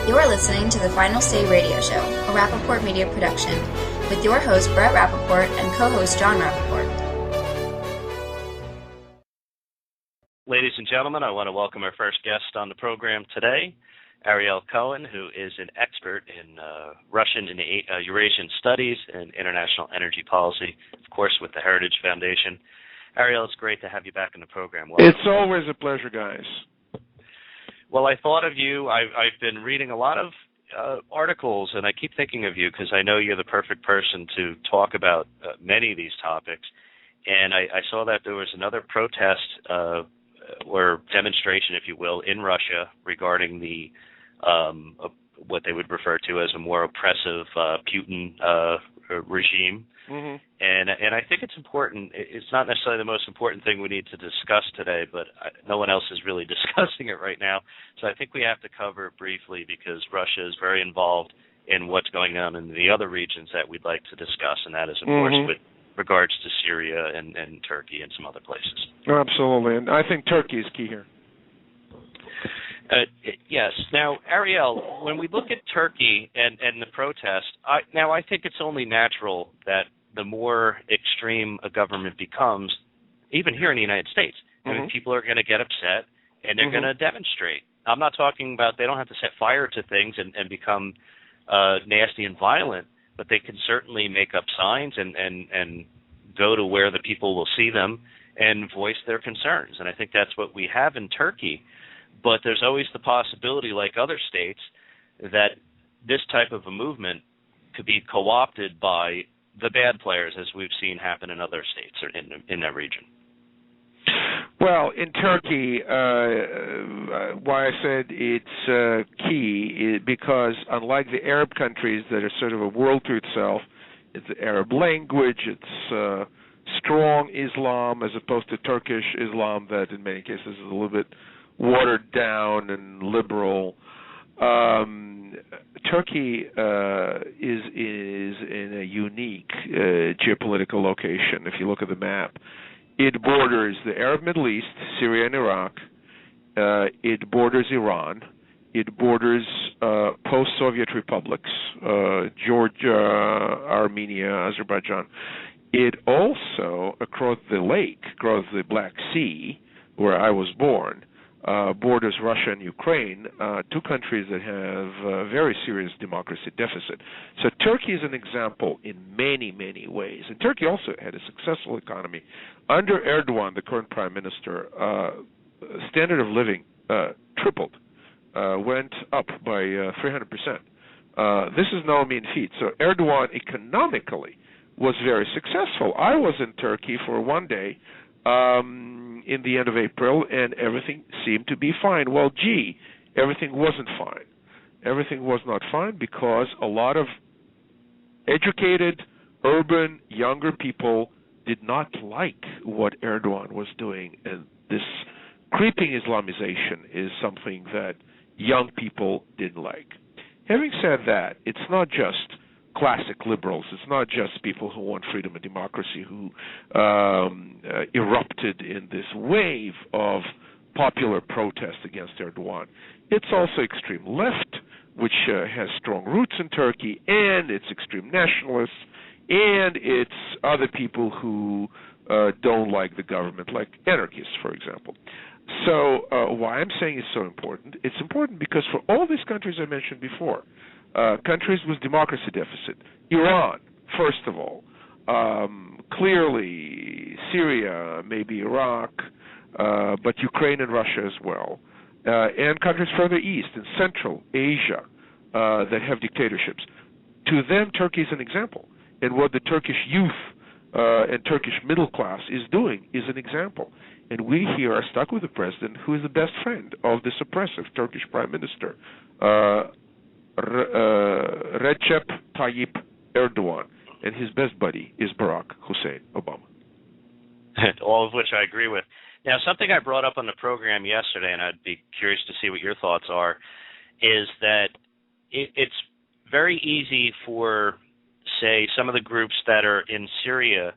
You're listening to the Final Say Radio Show, a Rappaport Media production, with your host Brett Rappaport and co-host John Rappaport. Ladies and gentlemen, I want to welcome our first guest on the program today, Ariel Cohen, who is an expert in Russian and Eurasian studies and international energy policy, of course, with the Heritage Foundation. Ariel, it's great to have you back in the program. Welcome. It's always a pleasure, guys. Well, I thought of you. I've been reading a lot of articles, and I keep thinking of you because I know you're the perfect person to talk about many of these topics. And I saw that there was another protest or demonstration, if you will, in Russia regarding the what they would refer to as a more oppressive Putin regime. Mm-hmm. And I think it's important. It's not necessarily the most important thing we need to discuss today, but no one else is really discussing it right now. So I think we have to cover it briefly because Russia is very involved in what's going on in the other regions that we'd like to discuss, and that is, of course, with regards to Syria and Turkey and some other places. Absolutely, and I think Turkey is key here. Yes. Now, Ariel, when we look at Turkey and the protest, I think it's only natural that the more extreme a government becomes, even here in the United States, I mean, people are going to get upset and they're going to demonstrate. I'm not talking about they don't have to set fire to things and become nasty and violent, but they can certainly make up signs and go to where the people will see them and voice their concerns. And I think that's what we have in Turkey. But there's always the possibility, like other states, that this type of a movement could be co-opted by the bad players, as we've seen happen in other states or in that region. Well, in Turkey, why I said it's key is because unlike the Arab countries that are sort of a world to itself, it's the Arab language, it's strong Islam as opposed to Turkish Islam that in many cases is a little bit watered down and liberal. Turkey is in a unique geopolitical location. If you look at the map, it borders the Arab Middle East, Syria and Iraq. It borders Iran. It borders post-Soviet republics, Georgia, Armenia, Azerbaijan. It also, across the lake, across the Black Sea, where I was born, borders Russia and Ukraine, two countries that have a very serious democracy deficit. So Turkey is an example in many, many ways. And Turkey also had a successful economy. Under Erdogan, the current prime minister, standard of living tripled, went up by 300%. This is no mean feat. So Erdogan economically was very successful. I was in Turkey for one day in the end of April, and everything seemed to be fine. Well, everything wasn't fine. Everything was not fine because a lot of educated, urban, younger people did not like what Erdogan was doing, and this creeping Islamization is something that young people didn't like. Having said that, it's not just classic liberals. It's not just people who want freedom and democracy who erupted in this wave of popular protest against Erdogan. It's also extreme left, which has strong roots in Turkey, and it's extreme nationalists, and it's other people who don't like the government, like anarchists, for example. So why I'm saying it's so important, it's important because for all these countries I mentioned before, countries with democracy deficit, Iran, first of all, clearly Syria, maybe Iraq, but Ukraine and Russia as well, and countries further east in Central Asia that have dictatorships. To them, Turkey is an example, and what the Turkish youth and Turkish middle class is doing is an example. And we here are stuck with a president who is the best friend of this oppressive Turkish prime minister, Recep Tayyip Erdogan, and his best buddy is Barack Hussein Obama. All of which I agree with. Now, something I brought up on the program yesterday, and I'd be curious to see what your thoughts are, is that it's very easy for, say, some of the groups that are in Syria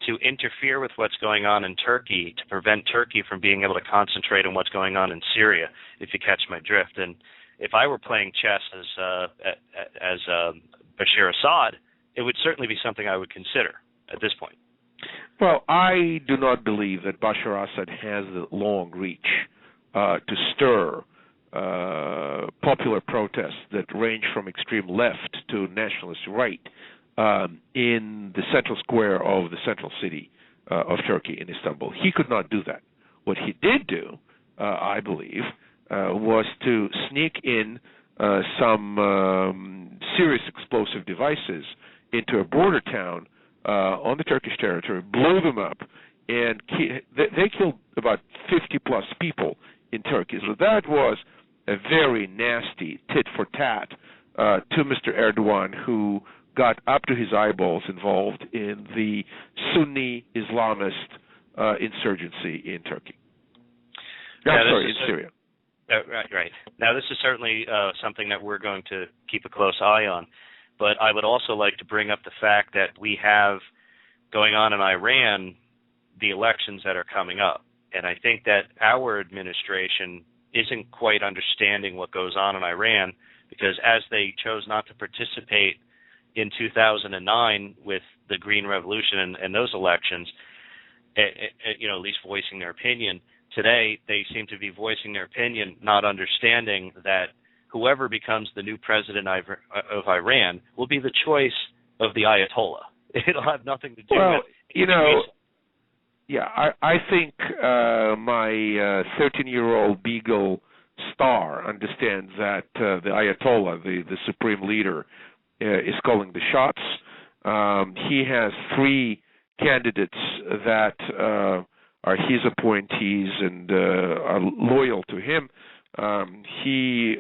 to interfere with what's going on in Turkey to prevent Turkey from being able to concentrate on what's going on in Syria, if you catch my drift. And if I were playing chess as Bashir Assad, it would certainly be something I would consider at this point. Well, I do not believe that Bashar Assad has the long reach to stir popular protests that range from extreme left to nationalist right in the central square of the central city of Turkey in Istanbul. He could not do that. What he did do, I believe, was to sneak in some serious explosive devices into a border town on the Turkish territory, blew them up, and they killed about 50-plus people in Turkey. So that was a very nasty tit-for-tat to Mr. Erdogan, who got up to his eyeballs involved in the Sunni Islamist insurgency in Turkey. In Syria. Right. Now, this is certainly something that we're going to keep a close eye on. But I would also like to bring up the fact that we have going on in Iran the elections that are coming up. And I think that our administration isn't quite understanding what goes on in Iran, because as they chose not to participate in 2009 with the Green Revolution and those elections, at least voicing their opinion, today they seem to be voicing their opinion, not understanding that whoever becomes the new president of Iran will be the choice of the Ayatollah. It'll have nothing to do with... I think my 13-year-old Beagle Star understands that the Ayatollah, the supreme leader, is calling the shots. He has 3 candidates that are his appointees and are loyal to him. He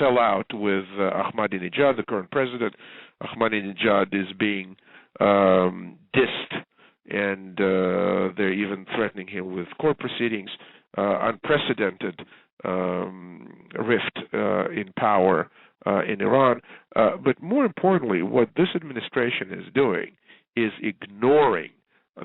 fell out with Ahmadinejad, the current president. Ahmadinejad is being dissed, and they're even threatening him with court proceedings. Unprecedented rift in power in Iran. But more importantly, what this administration is doing is ignoring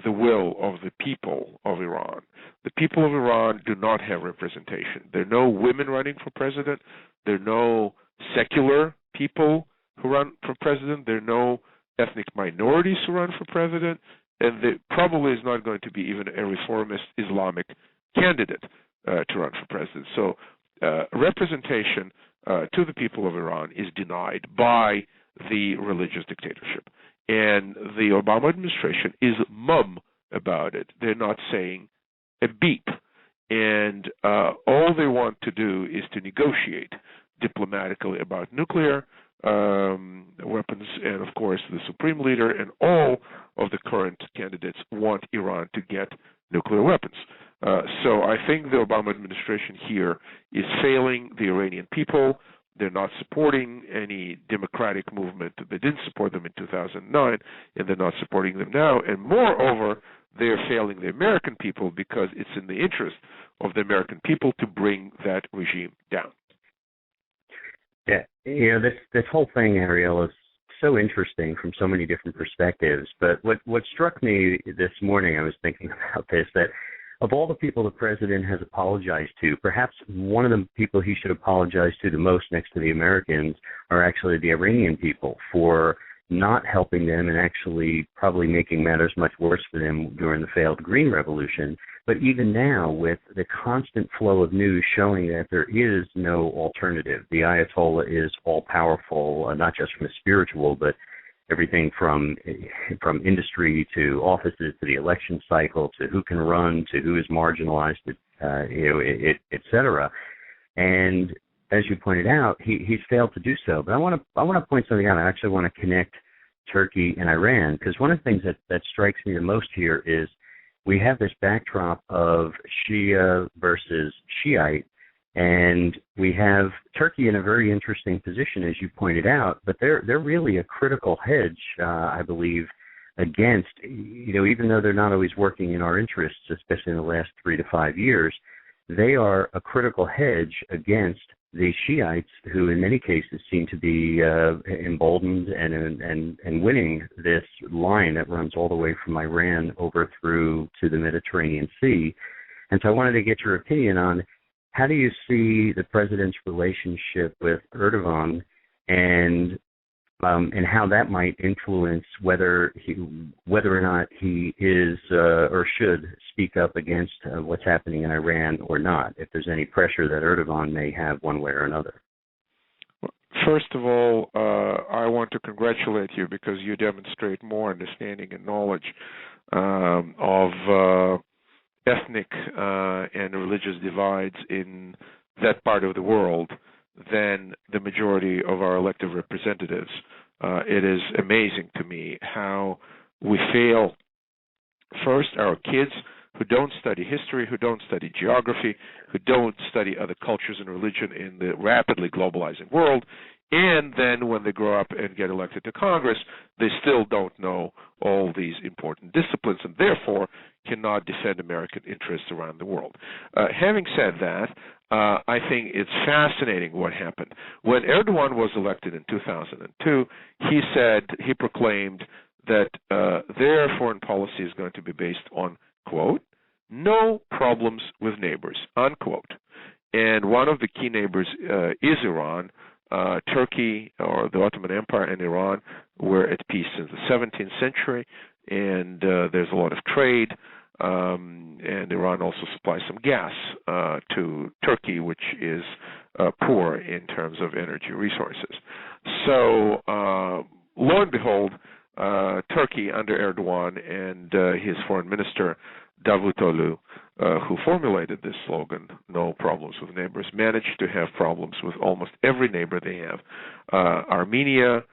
the will of the people of Iran. The people of Iran do not have representation. There are no women running for president. There are no secular people who run for president. There are no ethnic minorities who run for president. And there probably is not going to be even a reformist Islamic candidate to run for president. So representation to the people of Iran is denied by the religious dictatorship. And the Obama administration is mum about it. They're not saying a beep. And all they want to do is to negotiate diplomatically about nuclear weapons. And, of course, the supreme leader and all of the current candidates want Iran to get nuclear weapons. So I think the Obama administration here is failing the Iranian people. They're not supporting any democratic movement. They didn't support them in 2009, and they're not supporting them now. And moreover, they're failing the American people, because it's in the interest of the American people to bring that regime down. Yeah, this whole thing, Ariel, is so interesting from so many different perspectives. But what struck me this morning, I was thinking about this, that of all the people the president has apologized to, perhaps one of the people he should apologize to the most next to the Americans are actually the Iranian people for not helping them and actually probably making matters much worse for them during the failed Green Revolution. But even now, with the constant flow of news showing that there is no alternative, the Ayatollah is all-powerful, not just from a spiritual, but everything from industry to offices to the election cycle to who can run to who is marginalized, et cetera. And as you pointed out, he's failed to do so. But I want to point something out. I actually want to connect Turkey and Iran, because one of the things that strikes me the most here is we have this backdrop of Shia versus Shiite, and we have Turkey in a very interesting position, as you pointed out, but they're really a critical hedge, I believe, against, even though they're not always working in our interests, especially in the last 3 to 5 years, they are a critical hedge against the Shiites, who in many cases seem to be emboldened and winning this line that runs all the way from Iran over through to the Mediterranean Sea. And so I wanted to get your opinion on how do you see the president's relationship with Erdogan and how that might influence whether or not he is or should speak up against what's happening in Iran or not, if there's any pressure that Erdogan may have one way or another? First of all, I want to congratulate you because you demonstrate more understanding and knowledge of ethnic and religious divides in that part of the world than the majority of our elected representatives. It is amazing to me how we fail, first, our kids who don't study history, who don't study geography, who don't study other cultures and religion in the rapidly globalizing world, and then when they grow up and get elected to Congress, they still don't know all these important disciplines and therefore cannot defend American interests around the world. Having said that, I think it's fascinating what happened. When Erdogan was elected in 2002, he proclaimed that their foreign policy is going to be based on, quote, no problems with neighbors, unquote. And one of the key neighbors is Iran. Turkey, or the Ottoman Empire, and Iran were at peace since the 17th century, and there's a lot of trade, and Iran also supplies some gas to Turkey, which is poor in terms of energy resources. So, lo and behold, Turkey under Erdogan and his foreign minister, Davutoglu, who formulated this slogan, no problems with neighbors, managed to have problems with almost every neighbor they have. Armenia,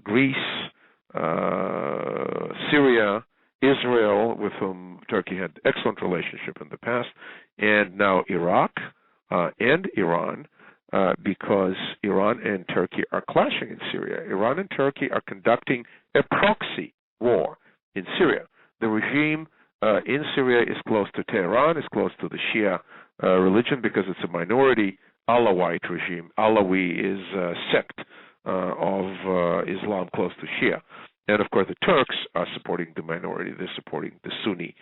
Greece, Syria, Israel, with whom Turkey had excellent relationship in the past, and now Iraq and Iran, because Iran and Turkey are clashing in Syria. Iran and Turkey are conducting a proxy war in Syria. The regime in Syria is close to Tehran, is close to the Shia religion because it's a minority Alawite regime. Alawi is a sect of Islam close to Shia. And, of course, the Turks are supporting the minority. They're supporting the Sunni.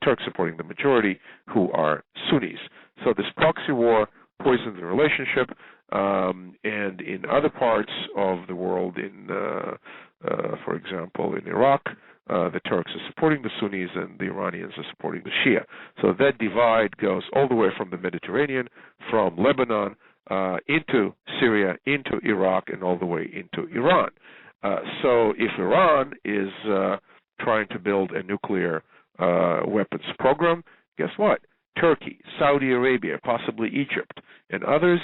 Turks supporting the majority who are Sunnis. So this proxy war poisons the relationship. And in other parts of the world, for example, in Iraq, the Turks are supporting the Sunnis and the Iranians are supporting the Shia. So that divide goes all the way from the Mediterranean, from Lebanon, into Syria, into Iraq, and all the way into Iran. So if Iran is trying to build a nuclear weapons program, guess what? Turkey, Saudi Arabia, possibly Egypt, and others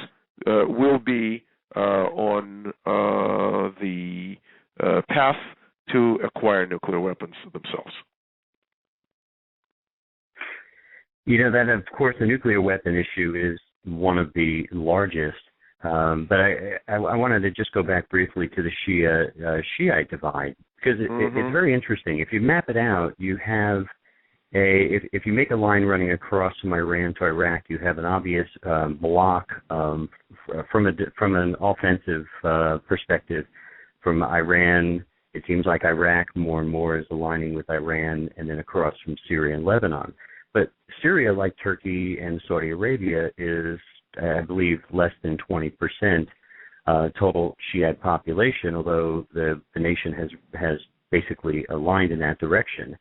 will be on the path to acquire nuclear weapons themselves. You know, that, of course, the nuclear weapon issue is one of the largest. But I wanted to just go back briefly to the Shiite divide, because it's very interesting. If you map it out, you have if you make a line running across from Iran to Iraq, you have an obvious block from an offensive perspective. From Iran, it seems like Iraq more and more is aligning with Iran, and then across from Syria and Lebanon. But Syria, like Turkey and Saudi Arabia, is, I believe, less than 20% total Shiite population, although the nation has basically aligned in that direction.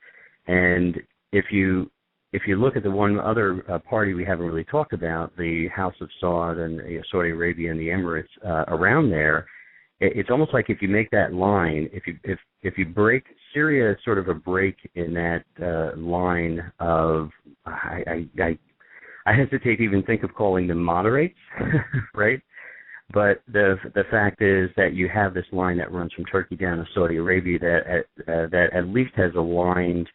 And if you look at the one other party we haven't really talked about, the House of Saud and Saudi Arabia and the Emirates around there, it's almost like if you make that line, if you break Syria, is sort of a break in that line of I hesitate to even think of calling them moderates, right? But the fact is that you have this line that runs from Turkey down to Saudi Arabia that at least has aligned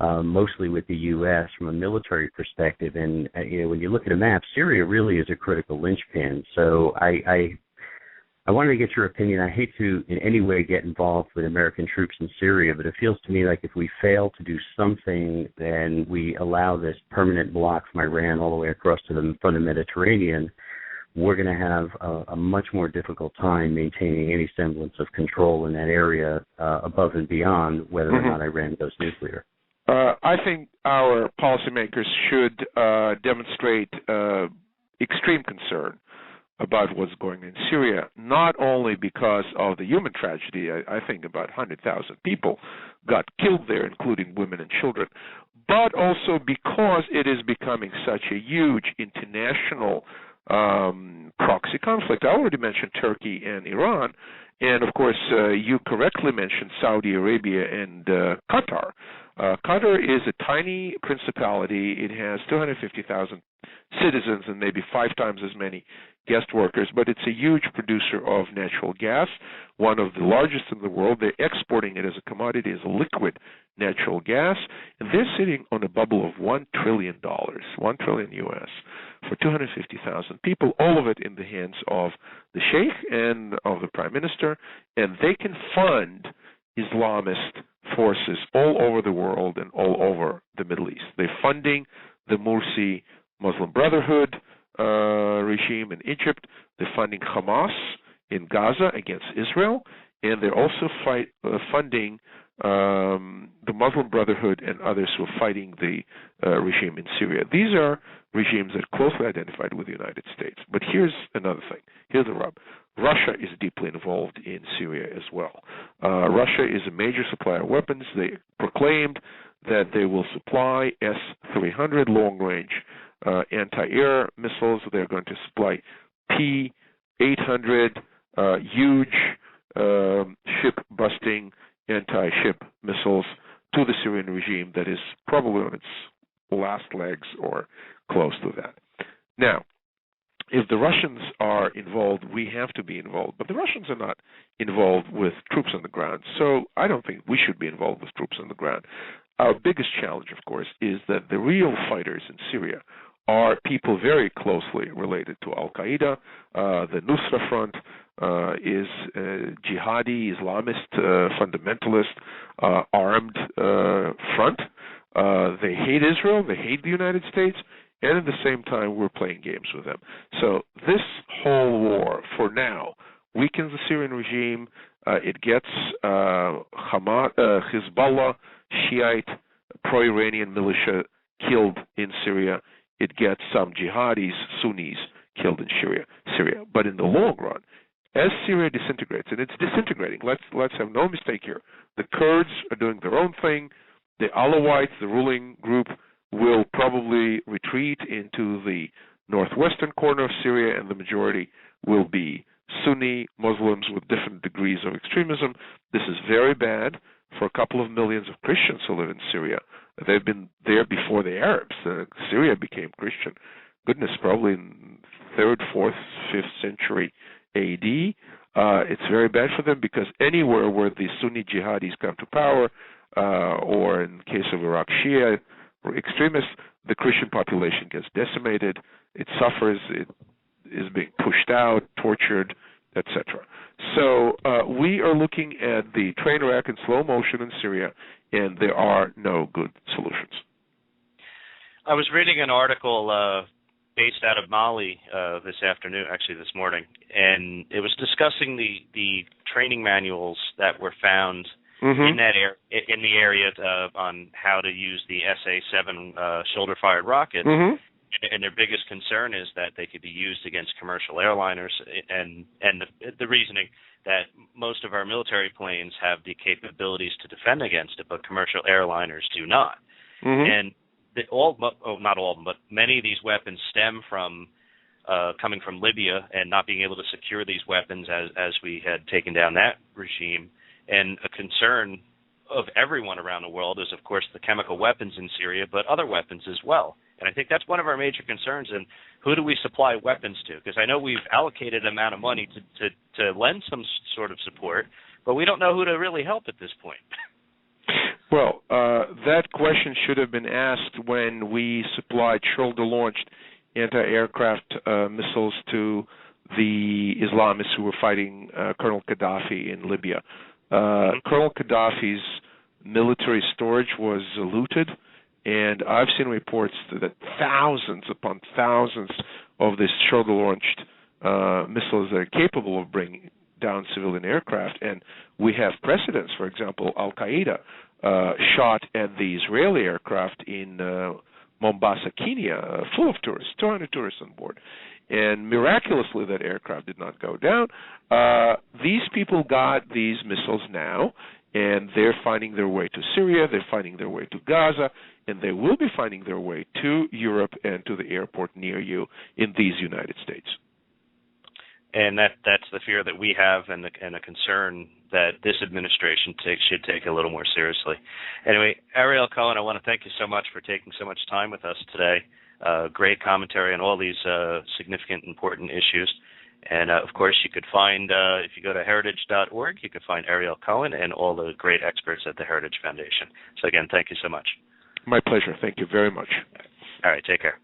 mostly with the U.S. from a military perspective. And when you look at a map, Syria really is a critical linchpin. So I wanted to get your opinion. I hate to in any way get involved with American troops in Syria, but it feels to me like if we fail to do something, then we allow this permanent block from Iran all the way across to from the Mediterranean, we're going to have a much more difficult time maintaining any semblance of control in that area above and beyond whether or not Iran goes nuclear. I think our policymakers should demonstrate extreme concern about what's going on in Syria, not only because of the human tragedy. I think about 100,000 people got killed there, including women and children, but also because it is becoming such a huge international proxy conflict. I already mentioned Turkey and Iran, and of course you correctly mentioned Saudi Arabia and Qatar. Qatar is a tiny principality. It has 250,000 citizens and maybe 5 times as many guest workers, but it's a huge producer of natural gas, one of the largest in the world. They're exporting it as a commodity, as a liquid natural gas, and they're sitting on a bubble of $1 trillion, $1 trillion US, for 250,000 people, all of it in the hands of the sheikh and of the prime minister, and they can fund Islamist forces all over the world and all over the Middle East. They're funding the Morsi Muslim Brotherhood regime in Egypt. They're funding Hamas in Gaza against Israel, and they're also funding the Muslim Brotherhood and others who are fighting the regime in Syria. These are regimes that are closely identified with the United States. But here's another thing. Here's the rub. Russia is deeply involved in Syria as well. Russia is a major supplier of weapons. They proclaimed that they will supply S-300 long-range anti-air missiles. They're going to supply P-800 huge ship-busting anti-ship missiles to the Syrian regime that is probably on its last legs or close to that. Now, if the Russians are involved, we have to be involved. But the Russians are not involved with troops on the ground, so I don't think we should be involved with troops on the ground. Our biggest challenge, of course, is that the real fighters in Syria are people very closely related to Al-Qaeda. The Nusra Front is a jihadi, Islamist, fundamentalist, armed front. They hate Israel, they hate the United States, and at the same time we're playing games with them. So this whole war, for now, weakens the Syrian regime. It gets Hezbollah, Shiite, pro-Iranian militia killed in Syria. It gets some jihadis, Sunnis, killed in Syria. But in the long run, as Syria disintegrates, and it's disintegrating, let's have no mistake here, the Kurds are doing their own thing. The Alawites, the ruling group, will probably retreat into the northwestern corner of Syria, and the majority will be Sunni Muslims with different degrees of extremism. This is very bad for a couple of millions of Christians who live in Syria. They've been there before the Arabs. Syria became Christian, goodness, probably in 3rd, 4th, 5th century AD. It's very bad for them because anywhere where the Sunni jihadis come to power, or in the case of Iraq, Shia extremists, the Christian population gets decimated, it suffers, it is being pushed out, tortured, etc. So we are looking at the train wreck in slow motion in Syria, and there are no good solutions. I was reading an article based out of Mali this morning, and it was discussing the training manuals that were found in that in the area on how to use the SA-7 shoulder-fired rocket. And their biggest concern is that they could be used against commercial airliners, and the reasoning that most of our military planes have the capabilities to defend against it, but commercial airliners do not. And not all of them, but many of these weapons stem from coming from Libya and not being able to secure these weapons as we had taken down that regime. And a concern of everyone around the world is, of course, the chemical weapons in Syria, but other weapons as well. And I think that's one of our major concerns. And who do we supply weapons to? Because I know we've allocated an amount of money to lend some sort of support, but we don't know who to really help at this point. Well, that question should have been asked when we supplied shoulder-launched anti-aircraft missiles to the Islamists who were fighting Colonel Gaddafi in Libya. Colonel Gaddafi's military storage was looted, and I've seen reports that thousands upon thousands of these shoulder-launched missiles that are capable of bringing down civilian aircraft, and we have precedents. For example, Al-Qaeda shot at the Israeli aircraft in Mombasa, Kenya, full of tourists, 200 tourists on board. And miraculously, that aircraft did not go down. These people got these missiles now, and they're finding their way to Syria, they're finding their way to Gaza, and they will be finding their way to Europe and to the airport near you in these United States. And that's the fear that we have, and a concern that this administration should take a little more seriously. Anyway, Ariel Cohen, I want to thank you so much for taking so much time with us today. Great commentary on all these significant, important issues. And, of course, you could find, if you go to heritage.org, you could find Ariel Cohen and all the great experts at the Heritage Foundation. So, again, thank you so much. My pleasure. Thank you very much. All right. Take care.